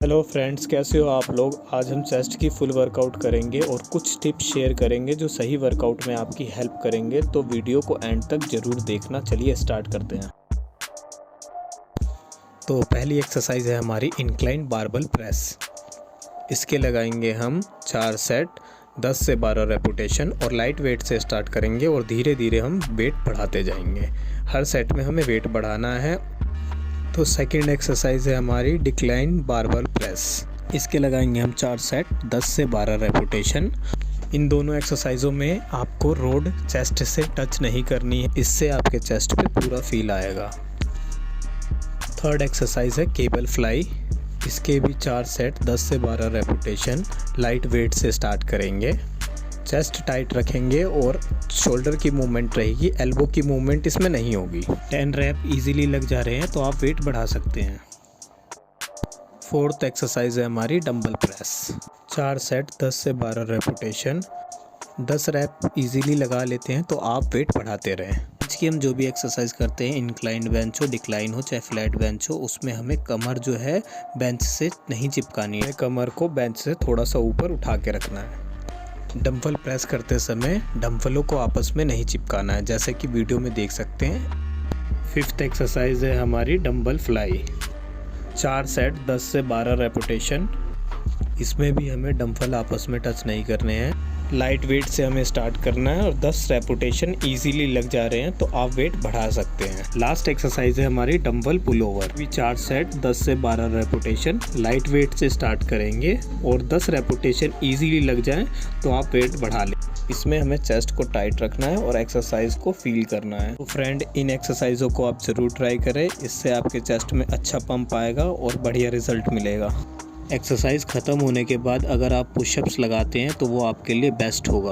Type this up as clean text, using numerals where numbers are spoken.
Hello friends, कैसे हो आप लोग। आज हम चेस्ट की फुल वर्कआउट करेंगे और कुछ टिप्स शेयर करेंगे जो सही वर्कआउट में आपकी हेल्प करेंगे। तो वीडियो को एंड तक ज़रूर देखना। चलिए स्टार्ट करते हैं। तो पहली एक्सरसाइज है हमारी इंक्लाइन बारबल प्रेस। इसके लगाएंगे हम 4 सेट 10 से 12 रेपिटेशन और लाइट वेट से स्टार्ट करेंगे और धीरे धीरे हम वेट बढ़ाते जाएंगे। हर सेट में हमें वेट बढ़ाना है। तो सेकंड एक्सरसाइज है हमारी डिक्लाइन बारबल प्रेस। इसके लगाएंगे हम 4 सेट 10 से 12 रेपिटेशन। इन दोनों एक्सरसाइजों में आपको रोड चेस्ट से टच नहीं करनी है, इससे आपके चेस्ट पे पूरा फील आएगा। थर्ड एक्सरसाइज है केबल फ्लाई। इसके भी 4 सेट 10 से 12 रेपिटेशन लाइट वेट से स्टार्ट करेंगे। चेस्ट टाइट रखेंगे और शोल्डर की मूवमेंट रहेगी, एल्बो की मूवमेंट इसमें नहीं होगी। 10 रैप इजीली लग जा रहे हैं तो आप वेट बढ़ा सकते हैं। फोर्थ एक्सरसाइज है हमारी डंबल प्रेस। 4 सेट 10 से 12 रेपिटेशन, 10 रैप इजीली लगा लेते हैं तो आप वेट बढ़ाते रहें। इसकी हम जो भी एक्सरसाइज करते हैं, इंक्लाइन बेंच हो, डिक्लाइन हो, चाहे फ्लैट बेंच हो, उसमें हमें कमर जो है बेंच से नहीं चिपकानी है। कमर को बेंच से थोड़ा सा ऊपर उठा के रखना है। डंबल प्रेस करते समय डंबलों को आपस में नहीं चिपकाना है, जैसे कि वीडियो में देख सकते हैं। फिफ्थ एक्सरसाइज है हमारी डंबल फ्लाई। 4 सेट 10 से 12 रेपिटेशन। इसमें भी हमें डंबल आपस में टच नहीं करने हैं। लाइट वेट से हमें स्टार्ट करना है और 10 रेपिटेशन इजीली लग जा रहे हैं तो आप वेट बढ़ा सकते हैं। लास्ट एक्सरसाइज है हमारी डंबल पुल ओवर। भी 4 सेट 10 से 12 रेपिटेशन लाइट वेट से स्टार्ट करेंगे और 10 रेपिटेशन इजीली लग जाएं तो आप वेट बढ़ा लें। इसमें हमें चेस्ट को टाइट रखना है और एक्सरसाइज को फील करना है। तो फ्रेंड, इन एक्सरसाइजों को आप ज़रूर ट्राई करें। इससे आपके चेस्ट में अच्छा पंप आएगा और बढ़िया रिजल्ट मिलेगा। एक्सरसाइज ख़त्म होने के बाद अगर आप पुशअप्स लगाते हैं तो वो आपके लिए बेस्ट होगा।